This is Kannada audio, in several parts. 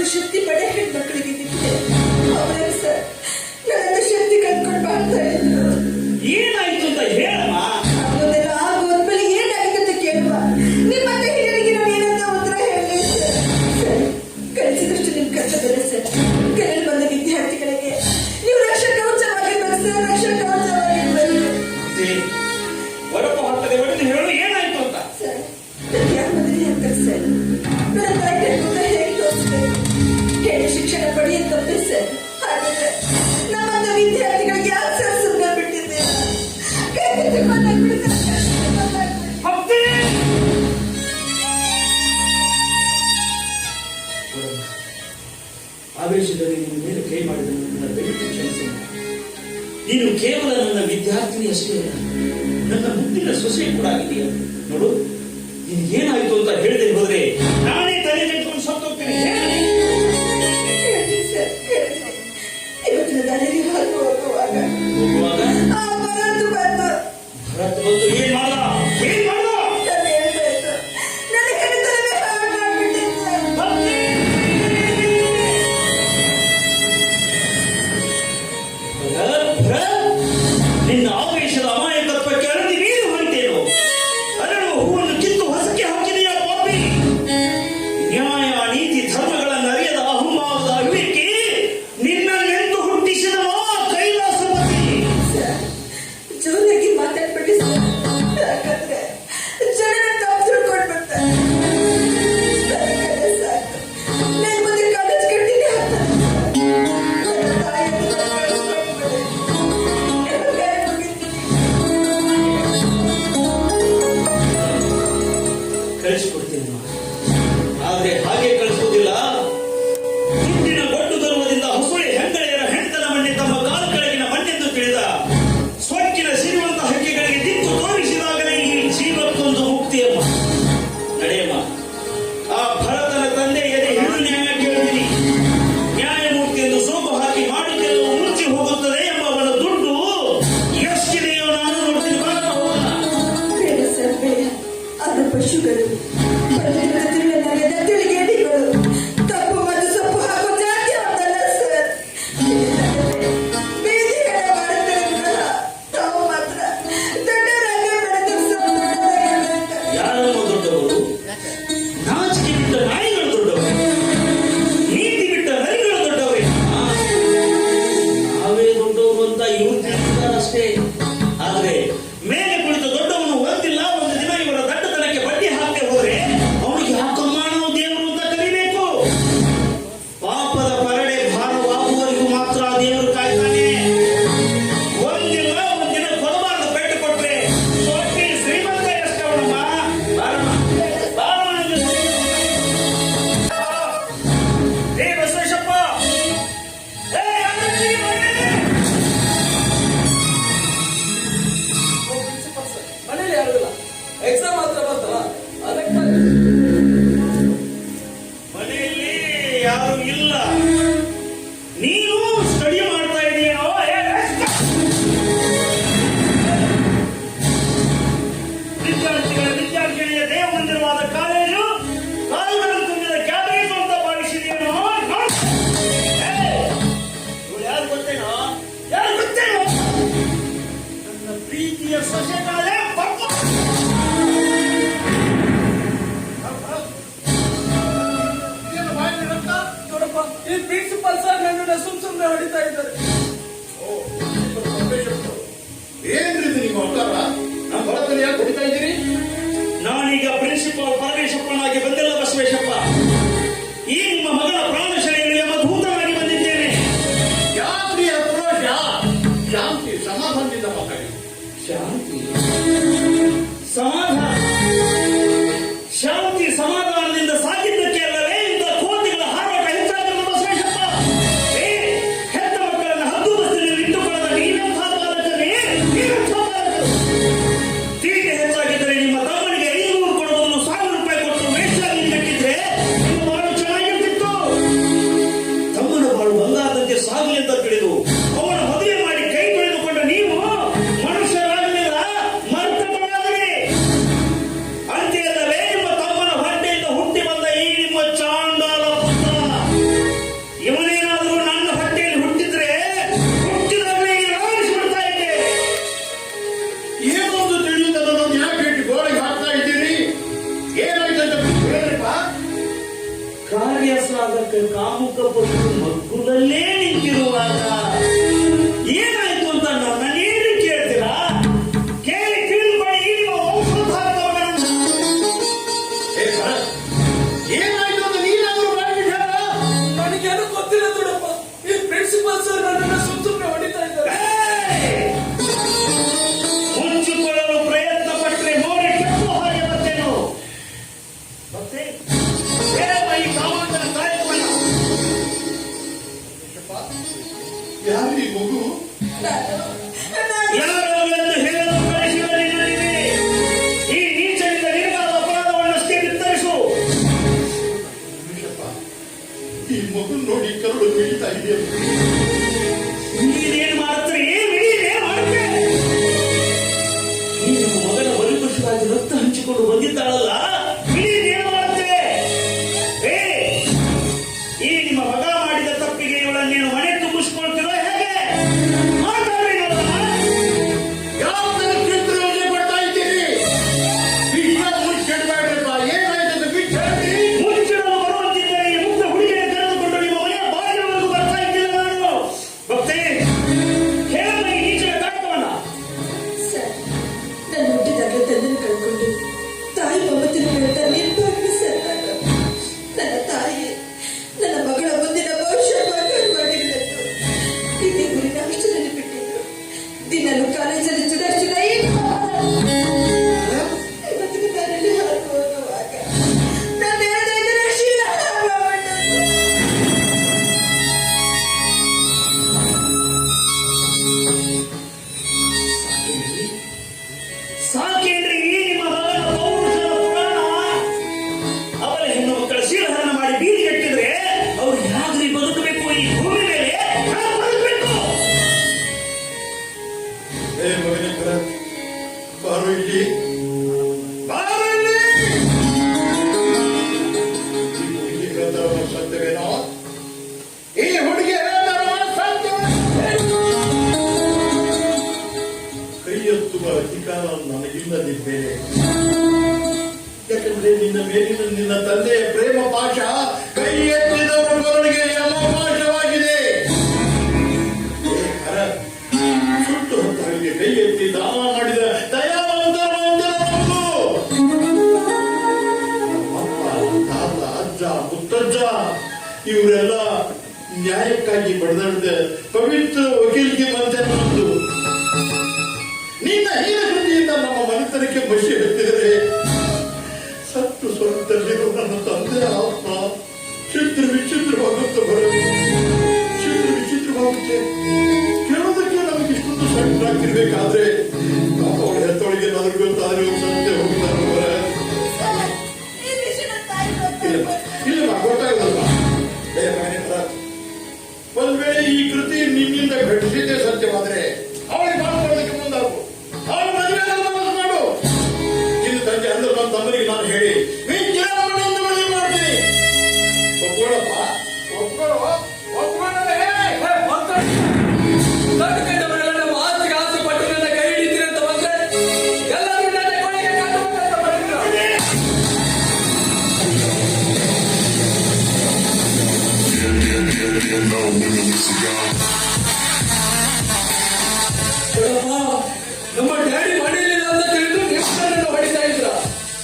ಒಂದು ಶಕ್ತಿ ಪಡೆ ಹೆಣ್ಮಕ್ಳಿಗೆ ಅವರೇ ಸರ್ ನನ್ನ ಶಕ್ತಿ ಕಳ್ಕೊಂಡು ಮಾಡ್ತಾ ಇದ್ರು. ಏನಾಯ್ತು ಅಂತ ಹೇಳಮ್ಮ. ಅದೆಲ್ಲ ಆಗೋದ್ಮೇಲೆ ಏನಾಗಿದೆ ಅಂತ ಕೇಳುವ. ನಿಮ್ಮ ಹಿರಿಯರಿಗೆ ನಾನು ಏನಂತ ಉತ್ತರ ಹೇಳಿ ಸರ್? ಕಳಿಸಿದಷ್ಟು ನಿಮ್ ಕರ್ತವ್ಯ ಸರ್. ಕರೆಯಲ್ಲಿ ಬಂದ ವಿದ್ಯಾರ್ಥಿಗಳಿಗೆ ನೀವು ರಕ್ಷಾ ಕವಚವಾಗಿರ್ಬೇಕು ಸರ್, ರಕ್ಷಾ ಕವಚವಾಗಿರ್ಬೇಕು. ಹೊರಪ ಹಾಕದೆ ಹೊಡೆದು ಹೇಳು ಏನಾಯ್ತು ಅಂತ ಸರ್. ಯಾರ ಮದುವೆ ಆಗ್ತಾರೆ ಸರ್? ನನ್ನ ತಾಯಿ ಹೇಗೆ ತೋರಿಸ್ಬೇಕು? ಹೇಳಿ ಶಿಕ್ಷಣ ಪಡೆಯೋದು ತಪ್ಪೇ ಸರ್. ಹಾಗಾದ್ರೆ ನಮ್ಮಂತ ವಿದ್ಯಾರ್ಥಿಗಳಿಗೆ ಯಾಕೆ ಸರ್ ಸುಮ್ಮನೆ ಬಿಟ್ಟಿದ್ದೇವೆ? ಆವೇಶದಲ್ಲಿ ನಿನ್ನ ಮೇಲೆ ಕೈ ಮಾಡಿದ ನನ್ನ ದಯವಿಟ್ಟು ಕ್ಷಮಿಸಿ. ನೀನು ಕೇವಲ ನನ್ನ ವಿದ್ಯಾರ್ಥಿನಿ ಅಷ್ಟೇ ಅಲ್ಲ, ನನ್ನ ಮುದ್ದಿನ ಸೊಸೆ ಕೂಡ ಆಗಿದೆಯಾ. ನೋಡು, ನೀನು ಏನಾಯ್ತು ಅಂತ ಹೇಳದೆ ಹೋದ್ರೆ ನಾನೇ ತಲೆ ಕೆಟ್ಕೊಂಡು ಸತ್ತೋಗ್ತೇನೆ. ಇವತ್ತಿನ ದಾರಿಯಲ್ಲಿ ಹೋಗುವಾಗ ಭರತ್ ಬಂದು ಏನ್ ಮಾಡ್ದ? ನಿನ್ನ ಆವೇಶದ ಅಮಾಯಕತ್ವಕ್ಕೆ ಅರಳಿ ನೀರು ಹೊಂಟೇನು? ಅರಳು ಹೂವನ್ನು ಕಿತ್ತು ಹೊಸಕ್ಕೆ ಹಾಕಿದೆಯಾ ಪಾಪಿ? ನ್ಯಾಯ ನೀತಿ ಧರ್ಮಗಳನ್ನು ಅರಿಯದ ಅಹಂಭಾವದ ಅವಿವೇಕಿ ನಿನ್ನನ್ನೆಂದು ಹುಟ್ಟಿಸಿದ ಕೈಲಾಸಪತಿ. ಜೋರಾಗಿ ಮಾತಾಡ್ಬಿಟ್ಟು ಯಾಕಂದ್ರೆ ಜನರ ತಪ್ಪು ತಿಳ್ಕೊಂಡು ಬರ್ತಾರೆ. ನಾನು ಮುಂದೆ ಕಾಲೇಜ್ ಕಟ್ಟಿನಿ ಕಳಿಸ್ಕೊಡ್ತೀನಿ. ಆದ್ರೆ ಹಾಗೆ ಕಳಿಸುವುದಿಲ್ಲ. ದುಡ್ಡಿನ ಗೊಟ್ಟು ಗರ್ವದಿಂದ ಹೊಸಳೆ ಹೆಂಗಳೆಯರ ಹೆಣ್ತನ ಮಣ್ಣೆ ತಮ್ಮ ಕಾಲು ಕೆಳಗಿನ ಮಣ್ಣೆಂದು ತಿಳಿದ ಸ್ವಚ್ಛಿನ ಸಿರಿವಂತ ಹಕ್ಕಿಗಳಿಗೆ ದಿಕ್ಕು ತೋರಿಸಿದಾಗಲೇ ಈ ಜೀವಕ್ಕೊಂದು ಮುಕ್ತಿಯಮ್ಮ. ನಡೆಯಮ್ಮ, ಆ ಭರತನ ತಂದೆ ಎದೆ ಹಿಡಿದು ನ್ಯಾಯ ಕೇಳಿದೀನಿ. ನ್ಯಾಯಮೂರ್ತಿ ಎಂದು ಸೋಗು ಹಾಕಿ ಮಾಡಿಕೆಲ್ಲವೂ ಮುಚ್ಚಿ ಹೋಗುತ್ತದೆ ಎಂಬವನ ದುಡ್ಡು ಎಷ್ಟಿದೆಯೋ ನಾನು ನೋಡ್ತೀನಿ. ಬರಲ್ಲ ಹೋಗೋಣ. ಬೇಡ ಸರ್, ಬೇಡ. ಅದು ಪಶುಗಳು, ತಿಳಿಗೇಡಿಗಳು, ತಪ್ಪು ಮತ್ತು ಸೊಪ್ಪು ಹಾಕೋ ಜಾತಿ ಅಂತಲ್ಲ ಸರ್. ಬೀದಿಗಳ ಮಾಡ್ತಾರೆ, ತಾವು ಮಾತ್ರ ದೊಡ್ಡವರಾಗಿ ಬೆಳೆದು ಯಾರನ್ನು ದೊಡ್ಡವರು? ನಾಚಿಕೆ ಬಿಟ್ಟ ನಾಯಿಗಳು ದೊಡ್ಡವರು, ನೀತಿ ಬಿಟ್ಟ ನರಿಗಳು ದೊಡ್ಡವರೇ. ನಾವೇ ದೊಡ್ಡವರು ಅಂತ ಇವರು ತಿಳಿಸಿದಾರಷ್ಟೇ. ಆದ್ರೆ ಮೇಲೆ ಕುಳಿತ ದೊಡ್ಡವನು ಒಂದಿಲ್ಲ ಒಂದು ದಿನ ಇವರ ದಡ್ಡತನಕ್ಕೆ ಬಡ್ಡಿ ಹಾಕದೆ ಹೋದ್ರೆ ಅವನಿಗೆ ಯಾಕಮ್ಮ ನಾವು ದೇವರು ಅಂತ ಕರಿಬೇಕು? ಪಾಪದ ಪರಡೆ ಭಾರವಾಗುವವರೆಗೂ ಮಾತ್ರ ದೇವರು ಕಾಯ್ತಾನೆ. ಒಂದಿಲ್ಲ ಒಂದಿನ ಕೊಡಬಾರದು ಪೇಟು ಕೊಟ್ರೆ ಸೊಟ್ಟಿ ಶ್ರೀಮಂತ ಎಷ್ಟವನಮ್ಮ. ಏ ಬಸವೇಶಪ್ಪ, ಮನೇಲಿ ಯಾರಿಲ್ಲ, ಎಕ್ಸಾಮ್ ಮಾತ್ರ ಬರ್ತಲ್ಲ ಅದಕ್ಕೆ ಮನೆಯಲ್ಲಿ ಯಾರು ಇಲ್ಲ. ನೀನು ಸ್ಟಡಿ ಮಾಡ್ತಾ ಇದೀಯೋ? ವಿದ್ಯಾರ್ಥಿಗಳಿಗೆ ದೇವ ಮಂದಿರವಾದ ಕಾಲೇಜು, ಕಾಲುಗಳನ್ನು ತುಂಬಿದ ಕ್ಯಾಬೇಜ್ ಅಂತ ಭಾವಿಸಿದೀಯೋ? ಇವಳು ಯಾರು ಗೊತ್ತೇನೋ? ಯಾರು ಗೊತ್ತೇನೋ? ನನ್ನ ಪ್ರೀತಿಯ ಸೊಸೆ ಕಾಲೇ ಪಪ್ಪ. ನೋಡಪ್ಪ, ಈ ಪ್ರಿನ್ಸಿಪಲ್ ಸರ್ ನನ್ನ ಸುಮ್ಮನೆ ಹೊಡಿತಾ ಇದ್ದಾರೆ. ಏನ್ರಿ ನಿಮ್ಮ ಅವತಾರ? ನಮ್ಮ ಹೊರತಲ್ಲಿ ಯಾಕೆ ಹೊಡಿತಾ ಇದ್ದೀರಿ? ನಾನೀಗ ಪ್ರಿನ್ಸಿಪಾಲ್ ಪರಮೇಶಪ್ಪನಾಗಿ ಬಂದಿಲ್ಲ ಬಸವೇಶಪ್ಪ. ಈ ನಿಮ್ಮ ಮಗನ ಪ್ರಾಣ ಸೆಳೆಯಲು ಎಂಬ ದೂತನಾಗಿ ಬಂದಿದ್ದೇನೆ. ಯಾತ್ರಿ ಆಕ್ರೋಶ, ಶಾಂತಿ ಸಮಾಧಾನದಿಂದ ಮಾತಾಡಿ. ಶಾಂತಿ ಸಮಾಧಾನ, ಶಾಂತಿ ಸಮಾಧಾನದಿಂದ ಸಾಗಿದ್ದಕ್ಕೆ ಅಲ್ಲವೇ ಇಂಥ ಕೋತಿಗಳ ಹಾರಾಟ ಹೆಚ್ಚಾಗಿರುವ ಬಸವೇಶಪ್ಪ. ಹೆತ್ತ ಮಕ್ಕಳ ಅದಕ್ಕೆ ಕಾಮುಕ ಪಟ್ಟು ಮಗ್ಗುಲಲ್ಲೇ ನಿಂತಿರುವಾಗ ಏನಾಯ್ತು ಅಂತ ನನ್ನೇನು ಕೇಳ್ತೀರಾ? ಕೇಳಿ ತಿಳಿದು ಮಾಡಿ ನಿಮ್ಮ ವಂಶೋದ್ಧಾರಕವನ್ನು ಏನಾಯ್ತು ಅಂತ ನೀನಾದ್ರೂ ಮಾಡಿಬಿಟ್ಟಾರ? ನನಗೇನು ಗೊತ್ತಿಲ್ಲ ದೊಡ್ಡಪ್ಪ. ಈ ಪ್ರಿನ್ಸಿಪಾಲ್ ಸರ್ ನನ್ನನ್ನು ಸುಮ್ಮನೆ ಹೊಡಿತಾ ಇದ್ದಾರೆ. ಮುಚ್ಚಿಕೊಳ್ಳಲು ಪ್ರಯತ್ನ ಪಟ್ಟರೆ ನೋಡಿ ಕೆಟ್ಟು ಹಾಗೆ ಬರ್ತೇನು. ಮತ್ತೆ ಈ ಕಾಮಂತನ ಸಾಯಕವನ್ನ ಯಾರು ಈ ಮಗು? ಯಾರೆಂದು ಹೇಳಲು ಕಳಿಸಿದ ನಿನ್ನನಿಗೆ ಈ ನೀಚರಿಂದ ನಿನಗಾದ ಅಪರಾಧವನ್ನಷ್ಟೇ ನಿರ್ಧರಿಸು. ಈ ಮಗು ನೋಡಿ ಕರುಳು ಬೀಳ್ತಾ ಇದೆಯಲ್ಲ. ನೀನೇನು ಮಾಡ್ತೀರಿ? ನೀನೇನು ಮಾಡ್ತೀರಿ? ಈ ನಿಮ್ಮ ಮಗನ ಬಲಿಪಶುವಾಗಿ ರಕ್ತ ಹಂಚಿಕೊಂಡು ಬಂದಿದ್ದಾಳಲ್ಲ, ನೀನೇನು ಮಾಡ್ತೀರಿ? ಈ ನಿಮ್ಮ ಮಗ ಮಾಡಿದ ತಪ್ಪಿಗೆ ಇವಳನ್ನೇನು ಮನೆ ತುಂಬಿಸ್ಕೊಳ್ತೀರೋ ಹೇಗೆ? ಮಾತಾಡ್ರಿ ನೋಡೋಣ. ಯಾವ ಚಿತ್ರ ಯೋಜನೆ ಕೊಡ್ತಾ ಇದ್ದೀರಿ? ವಿಷಯ ಮುಚ್ಚಿಡ್ಬೇಡ್ರಪ್ಪ. ಏನಾಯ್ತು ಅಂತ ಬಿಟ್ಟು ಹೇಳಿ. ಮುಚ್ಚಿಡಲು ಬರುವಂತಿದ್ದರೆ ಈ ಮುಗ್ಧ ಹುಡುಗಿಯನ್ನು ಕರೆದುಕೊಂಡು ನಿಮ್ಮ ಮನೆಯ ಬಾಗಿಲವರೆಗೂ ಬರ್ತಾ ಇದ್ದಿಲ್ಲ ನಾನು. ಭಕ್ತಿ ಹೇಳಲ್ಲ ಈ ನೀಚನ ಕಾಟವನ್ನ. ಸರ್, ನಾನು ಹುಟ್ಟಿದಾಗಲೇ ತಂದೆನ ಕಳ್ಕೊಂಡು ತಾಯಿ ಮಮತಿನ ಹೇಳ್ತಾ ನಿರ್ಭಾಗ್ಯ ಸರ್. ನನ್ನ ತಾಯಿ ನನ್ನ ಮಗಳ ಮುಂದಿನ ಭವಿಷ್ಯ ಮಾಡಿರಲಿದ್ದು ಇದೇ ಗುರಿನ ಅಷ್ಟರಲ್ಲಿ ಬಿಟ್ಟಿದ್ರು. ದಿನಲು ಕಾಲೇಜಲ್ಲಿ ಚುಡಾಯಿಸಿದ ಇವತ್ತಿನ ದಾರಿಯಲ್ಲಿ ಹಾದು ಹೋಗುವಾಗ ನನ್ನ 15 ವರ್ಷದ ಸಾಕೇಂದ್ರಿ ಈ ನಿಮ್ಮ ಮಗನ ಪೌರುಷದ ಪುರಾಣ. ಅವರ ಹೆಣ್ಣು ಮಕ್ಕಳ ಶೀಲಹರಣ ಮಾಡಿ ಬೀದಿಗೆಟ್ಟಿದ್ರೆ ಅವ್ರು ಯಾಗ್ರಿ ಬದುಕಬೇಕು ಈ ಭೂಮಿ ಮೇಲೆ? ಯಾರು ಬದುಕಬೇಕು? ಏ ಮಗನೇ ಭರತ್, ಬಾರು ಇಲ್ಲಿ. ಬಾರು ಇಲ್ಲಿ. ಈ ಹುಡುಗಿ ಹೇಳ್ತಾರವ ಸತ್ಯವೇನೋ? ಈ ಹುಡುಗಿ ಹೇಳ್ತಾರವ ಸತ್ಯ? ಕೈ ಎತ್ತುವ ಅಧಿಕಾರ ನನಗಿಲ್ಲದಿದ್ದೇನೆ. ಯಾಕಂದ್ರೆ ನಿನ್ನ ಮೇಲಿನ ನಿನ್ನ ತಂದೆಯ ಪ್ರೇಮ ಪಾಶ ಕೈ ಎತ್ತಿದವರು ಬರಲಿಗೆ ಯಮಪಾಶವಾಗಿದೆ. ಸುಟ್ಟು ಹೊತ್ತವರಿಗೆ ಕೈ ಎತ್ತಿ ದಾನ ಮಾಡಿದ ದಯಾವಂತರ ಅಪ್ಪ, ತಾತ, ಅಜ್ಜ, ಮುತ್ತಜ್ಜ ಇವರೆಲ್ಲ ನ್ಯಾಯಕ್ಕಾಗಿ ಬಡದಾಡಿದ ಪವಿತ್ರ ವಕೀಲಿಗೆ ಮಂತ್ರಿದ್ದು ನಿನ್ನ ಹೀನ ಕೃತಿಯಿಂದ ನಮ್ಮ ಮನೆತನಕ್ಕೆ ಬಸಿ ಎತ್ತಿದರೆ ಸತ್ತು ಸ್ವರ್ಗದಲ್ಲಿರುವ ನನ್ನ ತಂದೆಯ ಆತ್ಮ ಚಿತ್ರ ವಿಚಿತ್ರವಾಗುತ್ತೆ. ವಿಚಿತ್ರವಾಗುತ್ತೆ. ಕೇಳೋದಕ್ಕೆ ನಮಗೆ ಇಷ್ಟೊಂದು ಸಣ್ಣಾಗ್ತಿರ್ಬೇಕಾದ್ರೆ ಅವಳ ಹೆತ್ತೊಳಗೆ ನನಗೆ ಗೊತ್ತಾದ್ರೆ ಸತ್ಯ ಹೋಗ್ತಾರೆ. ಇಲ್ಲ ಗೊತ್ತಾಗಲ್ಲ. ಒಂದ್ ವೇಳೆ ಈ ಕೃತಿ ನಿನ್ನಿಂದ ಘಟಿಸಿದ್ದೇ ಸತ್ಯವಾದ್ರೆ ಅವಳಿಗೆ ಮಾಡ್ಕೊಳ್ಳೋದಕ್ಕೆ ಮುಂದಾಗು. ಅವಳ ಮದುವೆ ಮಾಡು. ಇದು ತಂದೆ ಅಂದ್ರೆ ನನ್ನ ತಮ್ಮನಿಗೆ ನಾನು ಹೇಳಿ ವಿದ್ಯಾಮಣಿಯಿಂದ ಮದುವೆ ಮಾಡ್ತೀನಿ. ಒಪ್ಕೊಳ್ಳಪ್ಪ. ದೊಡ್ಡ ಕೈದವರೆಲ್ಲ ನಮ್ಮ ಆಸ್ತಿಗೆ ಆಸೆ ಪಟ್ಟು ನನ್ನ ಕೈ ಹಿಡಿತೀರಿ ಅಂತ ಬಂದ್ರೆ ಎಲ್ಲರೂ ನನ್ನ ಕೊನೆಗೆ ಕಾಟುವಂತ ಮಾಡಿದ್ರು. ನಮ್ಮ ಡ್ಯಾಡಿ ಮನೆಯಲ್ಲಿಲ್ಲ ಅಂತ ತಿಳಿದು ನೀವು ಹೊಡಿತಾ ಇದ್ರ.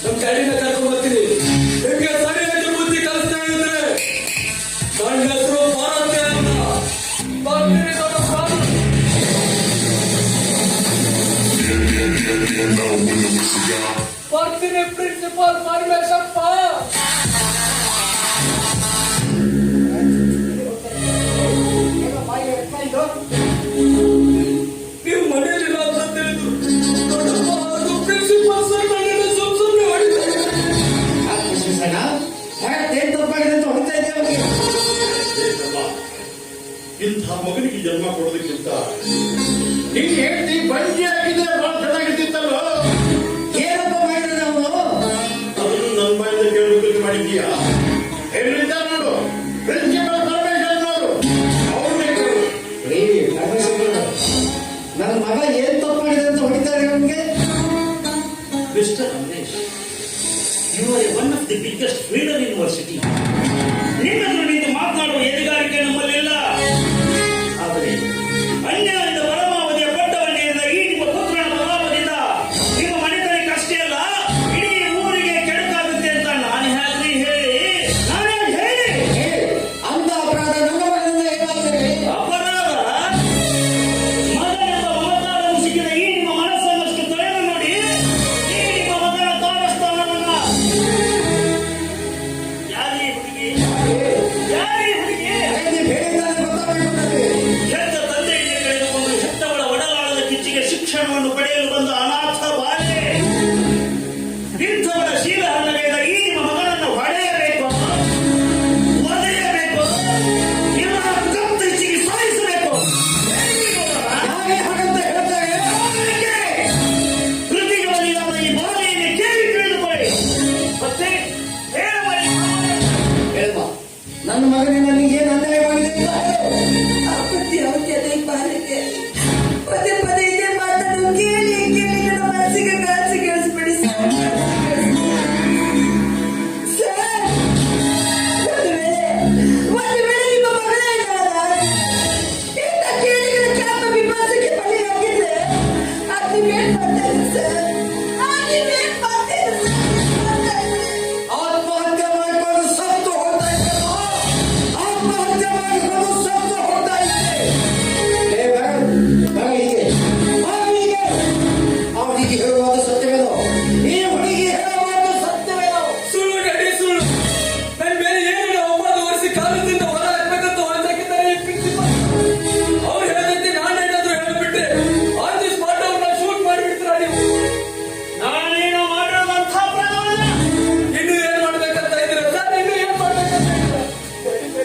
ನಮ್ಮ ಡ್ಯಾಡಿನ ಕರ್ಕೊಂಡು ಬರ್ತೀನಿ. ನಿಮ್ಗೆ ಸರಿಯಾಗಿ ಬುದ್ಧಿ ಕಲಿಸ್ತಾ ಇದ್ರೆ ನನ್ನ ಹೆಸರು ಭಾರತ ಅಂತ. ಬರ್ತೀನಿ ನಮ್ಮ ಸ್ವಾಮಿ. ಬರ್ತೀನಿ ಪ್ರಿನ್ಸಿಪಾಲ್ ಪರಮೇಶಪ್ಪ. ನೀವು ಮನೆಯಲ್ಲಿಲ್ಲ ಅಂತ ತಿಳಿದ್ರು ದೊಡ್ಡಪ್ಪ ಹಾಗೂ ಪ್ರಿನ್ಸಿಪಾಲ್ ಸರ್ ನನ್ನನ್ನು ಸುಮ್ಮನೆ ಹೊಡಿತಾರೆ. ಇಂಥ ಮಗನಿಗೆ ಜನ್ಮ ಕೊಡೋದಕ್ಕಿಂತ ನಿನ್ ಹೆಂಡತಿ ಬಂಜಿ ಆಗಿದೆ ಬಹಳ ಚೆನ್ನಾಗಿರ್ತಿತ್ತಲ್ಲ. ಏನಪ್ಪ ಮಾಡಿದ್ರೆ ಅವನು? ಅದನ್ನು ನನ್ನ ಬಾಯಿಂದ ಕೇಳಬೇಕು ಮಾಡಿದ್ದೀಯಾ? ಹೇಳಿದ್ದ ನೋಡು, ಪ್ರಿನ್ಸಿಪಲ್ ಪರಮೇಶ್ವರ್ ನೋಡು, ಅವ್ರನ್ನೇ ಕೇಳು. ನನ್ನ ಮಗ ಏನ್ ತಪ್ಪು ಮಾಡಿದೆ ಅಂತ ಹೊಡಿತಾರೆ ಅವನಿಗೆ. Mister Ramesh, you are one of the biggest leader university. ನಿಮ್ಮ ನನ್ನ ಮಗನಿಗೆ ನನಗೆ ಏನು ಅನ್ಯಾಯ ಮಾಡಿದೆ ಅಂತ ಹೇಳು. ಆಪತ್ತಿ ಅವತ್ಯದ ಈ ಬಾಲಿಗೆ ಪದೇ ಪದೇ ಇದೇ ಮಾತನ್ನು ಕೇಳಿ ಕೇಳಿ ನನ್ನ ಮನಸ್ಸಿಗೆ ಗಾಸಿ ಕೇಳಿಸ್ಬಿಡಿ ಸರ್. ಒಂದು ವೇಳೆ ನಿಮ್ಮ ಮಗಳೇ ಇಂಥ ಕೇಳಿಗಳ ಖ್ಯಾತ ವಿಮರ್ಶೆಗೆ ಬಲಿಯಾಗಿದ್ರೆ ಅದು ನೀವೇನ್ ಮಾಡ್ತಾ ಇದ್ದೀರಿ ಸರ್? ನೀವೇನ್ ಮಾಡ್ತಾ ಇದ್ದೀರಿ ಸರ್? ಆತ್ಮಹತ್ಯೆ ಮಾಡಿಕೊಂಡು ಸತ್ತು ಹೋಗ್ತಾ ಇದ್ದಲ್ಲ, ಆತ್ಮಹತ್ಯೆ ಮಾಡಿಕೊಂಡು ಸತ್ತು ಹೋಗ್ತಾ ಇದ್ದೆ. ಏ ಮಗಳಿಗೆ ಅವನಿಗೆ ಹೇಳುವಾದ ಸತ್ಯವೇನೋ, ಈ ಹುಡುಗಿ ಹೇಳುವಾದ ಸತ್ಯವೇನೋ? ಸುಳ್ಳು ಡ್ಯಾಡಿ, ಸುಳ್ಳು. ನನ್ನ ಮೇಲೆ ಏನು ಒಬ್ಬರು ವರ್ಷ ಕಾಲದಿಂದ ಹೊರ ಹಾಕ್ಬೇಕಂತ ಹೊರದಾಕಿದ್ದಾರೆ ಈ ಪ್ರಿನ್ಸಿಪಲ್. ಅವ್ರು ಹೇಳದಂತೆ ನಾನೇನಾದ್ರೂ ಹೇಳ್ಬಿಟ್ರೆ ಆನ್ ದಿ ಸ್ಪಾಟ್ ಅವ್ರನ್ನ ಶೂಟ್ ಮಾಡಿಬಿಡ್ತೀರಾ ನೀವು? ನಾನೇನು ಮಾಡಿರೋದಂಥ ಅಪರಾಧವಲ್ಲ. ಇನ್ನು ಏನ್ ಮಾಡ್ಬೇಕಂತ ಇದ್ರೆ ಸರ್, ಇನ್ನು ಏನ್ ಮಾಡ್ಬೇಕಂತ ಇದ್ರೆ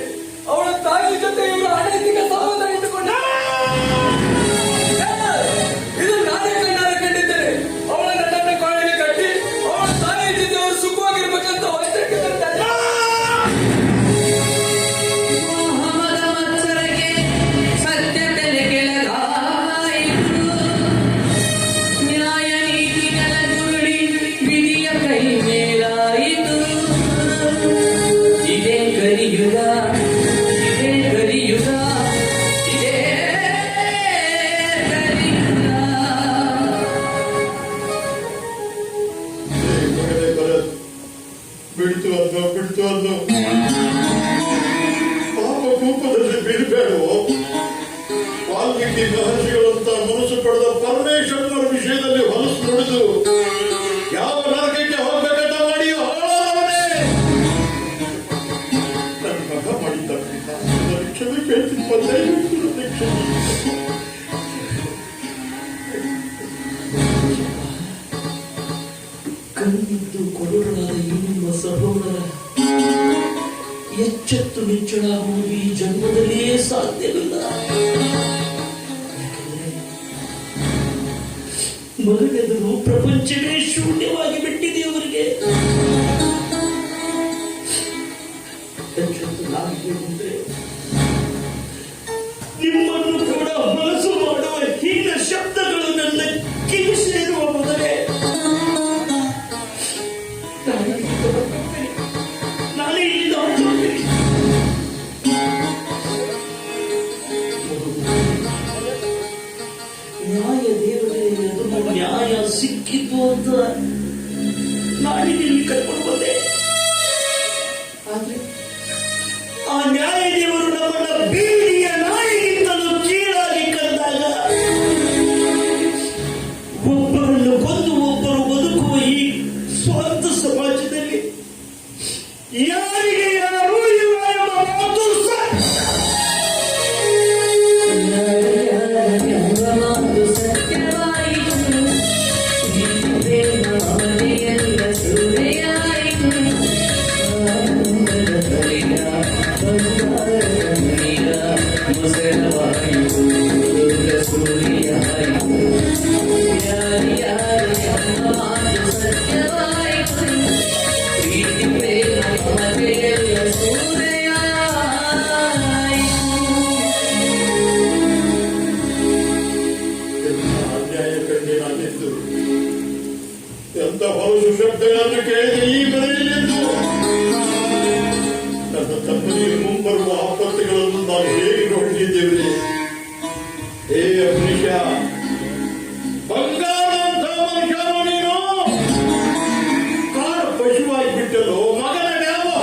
ಅವಳ ತಾಯಿ ಜೊತೆ ಇವರು ಅನೈತಿಕ ಸಂಬಂಧ ಇಟ್ಟುಕೊಂಡ. ಇದು ನಾನೇ ಕಣ್ಣಾರೆ ಕಂಡಿದ್ದೇನೆ. ಅವಳ ನನ್ನ ಕಾಲಿಗೆ ಕಟ್ಟಿ ಅವಳ ತಾಯಿ ಜೊತೆ ಅವರು ಸುಖವಾಗಿರ್ಬೇಕಂತ ಹೊರಟಿದ್ದಾರೆ. ಮೋಹದ ಮತ್ಸರಕ್ಕೆ ಸತ್ಯ ತಲೆ ಕೆಳಗಾಯಿತು. ನ್ಯಾಯ ನೀತಿಗಳ ಗುರುಳಿ ವಿಧಿಯ ಕೈ ಮೇಲಾಯಿತು. ಇದೇ ಕಲಿಯುಗ, ಇದೇ ಕಲಿಯುಗ, ಇದೇ ಕಲಿಯುಗ. ಮಗನೇ ಭರತ್, ಬಿಡ್ತು ಅಂದು ಪಾಪ ಕೂಪದಲ್ಲಿ ಬೀಳ್ಬೇಡವೋ. ವಾಲ್ಮೀಕಿ ಮಹರ್ಷಿಗಳಂತ ಮನಸ್ಸು ಪಡೆದ ಪರಮೇಶ್ವರನ ವಿಷಯದಲ್ಲಿ ಹೊಲಸು ನುಡಿದು ಯಾವ ನರಕಕ್ಕೆ ಹೋಗ್ಬೇಕಂತ ಮಾಡಿಯೋ ಹಾಳಾದವನೇ. ನನ್ನ ಮಗ ಮಾಡಿದ್ದ ಕ್ಷಮೆ ಕೇಳ್ತೀನಿ, ದಯವಿಟ್ಟು ಕ್ಷಮೆ. ಕಣ್ಣಿದ್ದು ಕೊಡುಗಳಾದ ಈ ನಿಮ್ಮ ಸಹೋದರ ಎಚ್ಚೆತ್ತು ನಿಚ್ಚಳಾಗುವುದು ಈ ಜನ್ಮದಲ್ಲಿಯೇ ಸಾಧ್ಯವಿಲ್ಲ. ಯಾಕಂದ್ರೆ ಮಗನೆದುರು ಪ್ರಪಂಚವೇ ಶೂನ್ಯವಾಗಿ ಬಿಟ್ಟಿದೆ ಅವರಿಗೆ. ಎಚ್ಚೆತ್ತು ನಾನು ಹೇಳಿದ್ರೆ ನಿಮ್ಮನ್ನು ಕೂಡ ಮನಸ್ಸು ಮಾಡುವ ಹೀನ ಶಬ್ದಗಳು ನನ್ನ ಕಿವಿ ಸೇರುವ ಮೊದಲೇ ನಾನೇ ಇಲ್ಲಿಂದ ಹೊರಟೋಗ್ತೀನಿ. ನ್ಯಾಯ ದೇವರೇ, ಅದು ನ್ಯಾಯ ಸಿಕ್ಕಿತು ಅಂತ ನಾನಿಗೆ ಇಲ್ಲಿ ಕರ್ಕೊಂಡು ಬಂದೆ. ಆದ್ರೆ ಆ ನ್ಯಾಯ ದೇವರು ನಮ್ಮನ್ನ ಬೀದಿಯ ನಾಯಿಗಿಂತಲೂ ಕೀಳಾಗಿ ಕಂದಾಗ ಒಬ್ಬರನ್ನು ಕೊಂದು ಒಬ್ಬರು ಬದುಕುವ ಈ ಸ್ವಾರ್ಥ ಸಮಾಜದಲ್ಲಿ ಯಾರಿಗೆ ಯಾರು ಇಲ್ಲ ಎಂಬ ಮಾತು ಮಾತು ಸತ್ಯವಾಯಿತು. ಪ್ರೇಮ ಮನೆಯೆಲ್ಲ ಸುರೆಯಾಯಿತು. ಕಲಿಯ ಬಂಗಾರದ ಮನೆಯ ಮೊಸರವಾಯಿತು. ಸೂರ್ಯಾಯಿತು. ಯಾರ್ಯಾರು ಎಂಬ ಮಾತು ಸತ್ಯವಾಯಿತು. ಪ್ರೀತಿ ಪ್ರೇಮ ಮನೆಯೆಲ್ಲ ಸೂರೆಯಾಯಿತು. ಅನ್ಯಾಯ ಕಂಡೆ ನಾನೆಂದು ಎಂತ ಹೊಲಸು ಶಬ್ದಗಳನ್ನು ಕೇಳಿದೆ ಈ ಮನೆಯಲ್ಲೆಂದು. ನನ್ನ ತಮ್ಮನಿಗೆ ಮುಂಬರುವ ಆಪತ್ತುಗಳನ್ನು ನಾವು ಹೇಗೆ ನೋಡಿದ್ದೇವೆ. ಹೇ ಅಗ್ನಿಶ, ಬಂಗಾರಂಥ ಮನುಷ್ಯನು ನೀನು. ಕಾಡು ಪಶುವಾಗಿ ಬಿಟ್ಟಲು ಮಗನ ವ್ಯಾಮೋಹ.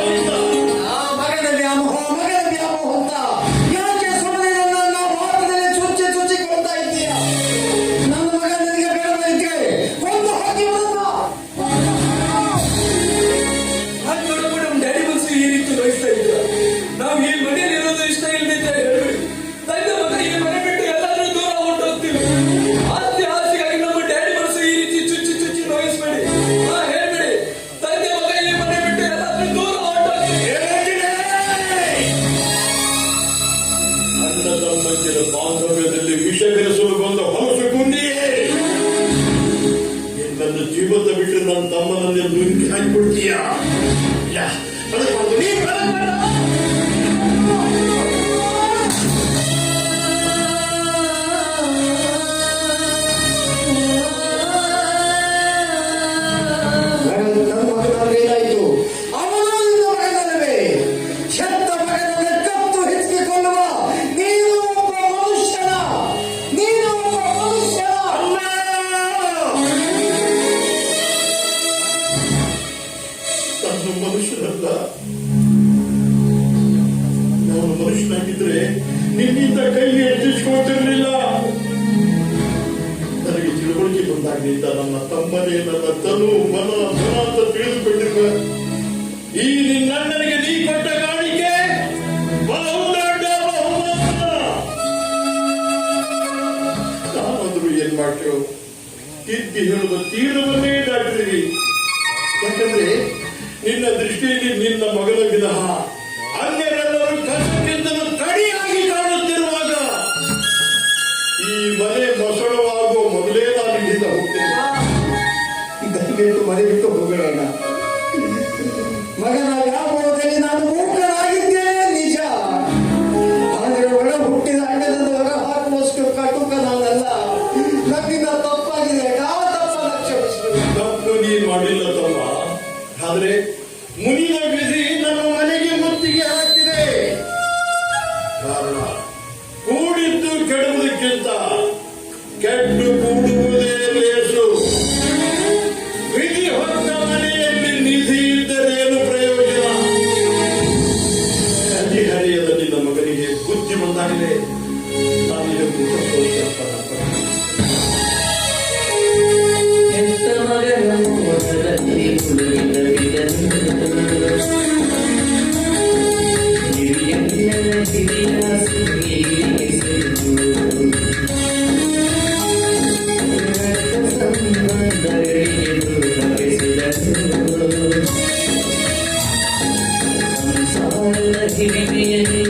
ಆ ಮಗನ ವ್ಯಾಮೋಹ ಅಂತ ಯಾಕೆ ಸುಮ್ಮನೆ ನನ್ನ ಭಾರತದಲ್ಲಿ ಚುಚ್ಚಿ ಚುಚ್ಚಿಕೊಳ್ತಾ ಇದ್ದೀಯ? ನನ್ನ ಮಗ ನಿನಗೆ ಬೇಡಬೇಕೆ? ಒಂದು ಹಾಕಿ ಅದು ನೋಡಪ್ಪ, ನಮ್ಮ ಡ್ಯಾಡಿ ಮನಸ್ಸು ಈ ರೀತಿ ನೋಯಿಸ್ತಾ ಇದ್ದೀರ. ನಾವು ಈ ಮನೆಯಲ್ಲಿ ಇರೋದು ಇಷ್ಟ ಇಲ್ಲದೆ ಹೇಳ್ಬಿಡಿ. ತಂದೆ ಮಗ ಈ ಮನೆ ಬಿಟ್ಟು ಎಲ್ಲಾದ್ರೂ ದೂರ ಹೊರಟೋಗ್ತೀವಿ. ಆಸ್ತಿ ಆಸೆಗಾಗಿ ನಮ್ಮ ಡ್ಯಾಡಿ ಮನಸ್ಸು ಈ ರೀತಿ ಚುಚ್ಚಿ ಚುಚ್ಚಿ ನೋಯಿಸ್ಬೇಡಿ. ಹೇಳ್ಬಿಡಿ, ತಂದೆ ಮಗ ಈ ಮನೆ ಬಿಟ್ಟು ಎಲ್ಲಾದ್ರೂ ದೂರ ಹೊರಟೋಗ್ತೀವಿ. ಅಣ್ಣ ತಮ್ಮಂದಿರ ಬಾಂಧವ್ಯದಲ್ಲಿ ವಿಷ ಬೆರೆಸಲು ಬಂದ ಹೊಲಸು ಗುಂಡಿಯೇ, ನಿನ್ನನ್ನು ಜೀವದ ಬಿಟ್ಟು ನನ್ನ ತಮ್ಮನನ್ನೇ ನುಂಗಿ ಹಾಕಿಬಿಡ್ತೀಯ. ಇಲ್ಲ, ಬದುಕಬಾರ್ದು, ನೀ ಬದುಕಬೇಡ. ನಿನ್ನಿಂದ ಕೈಗೆ ಎತ್ತಿಸ್ಕೊಳ್ತಿರ್ಲಿಲ್ಲ. ನನಗೆ ತಿಳುವಳಿಕೆ ಬಂದಾಗಲಿಂದ ನನ್ನ ತಮ್ಮನೇ ನನ್ನ ತನು ಮನ ಧನ ಅಂತ ತಿಳಿದುಕೊಂಡಿರುವ ಈ ನಿನ್ನಣ್ಣನಿಗೆ ನೀ ಕೊಟ್ಟ ಕಾಣಿಕೆ ಬಹುದೊಡ್ಡ ಬಹುಮಾನ. ನಾನಾದ್ರೂ ಏನ್ ಮಾಡ್ತೇವೆ, ತಿದ್ದಿ ಹೇಳುವ ತೀರವನ್ನೇ ದಾಟಿದಿರಿ. ಯಾಕಂದ್ರೆ ನಿನ್ನ ದೃಷ್ಟಿಯಲ್ಲಿ ನಿನ್ನ ಮಗನ ವಿನಃ ಅನ್ಯರೆಲ್ಲರೂ ಕಸಕ್ಕಿಂತಲೂ ಕಡಿಯಾಗಿ ಕಾಣುತ್ತಿರುವಾಗ ಈ ಮನೆ ಮೊಸಳವಾಗುವ ಮೊದಲೇ ನಾನು ಇಲ್ಲಿಂದ ಹೋಗ್ತೇನೆ. ದಯವಿಟ್ಟು ಮನೆ ಬಿಟ್ಟು ಹೋಗೋಣ. ಮಗನ ವ್ಯಾಮೋಹದಲ್ಲಿ ನಾನು ಮೂಕನಾಗಿದ್ದೇನೆ ನಿಜ. ಆದರೆ ಒಳ ಹುಟ್ಟಿದ ಅಣ್ಣನನ್ನು ಹೊರ ಹಾಕುವಷ್ಟು ಕಟುಕ ನಾನಲ್ಲ. ನನ್ನಿಂದ ತಪ್ಪಾಗಿದೆ. ಯಾವ ತಪ್ಪನ್ನು ಕ್ಷಮಿಸಬೇಕು. ತಪ್ಪು ನೀನು ಮಾಡಿಲ್ಲ ತಮ್ಮ. ಆದ್ರೆ ಮುನಿಯ ವಿಧಿ ನಮ್ಮ ಮನೆಗೆ ಮುತ್ತಿಗೆ ಹಾಕಿದೆ. ಕಾರಣ ಕೂಡಿದ್ದು ಕೆಡುವುದಕ್ಕಿಂತ ಕೆಟ್ಟು ಕೂಡುವುದೇ ಲೇಸು. ವಿಧಿ ಹೊತ್ತ ಮನೆಯಲ್ಲಿ ನಿಧಿ ಇದ್ದರೇನು ಪ್ರಯೋಜನ? ಹರಿಹರಿಯದ ನಿನ್ನ ಮಗನಿಗೆ ಬುದ್ಧಿ ಬಂದಾಗಿದೆ. ನಾನಿದಕ್ಕೂ ಸಂತೋಷಪಡ. ಎಂತ ಮಗನ ಮೋಸದಲ್ಲಿ ಮುಳುಗಿದ ಹಿರಿಯಣ್ಣನ ಹಿರಿಯ ಸುಖಿಗೆ ಸಂಬಂಧಗಳಿಗೆ ದುರ್ಬಲಿಸಿದನು. ಸಂಸಾರದ ಹಿರಿಮೆಯಲ್ಲಿ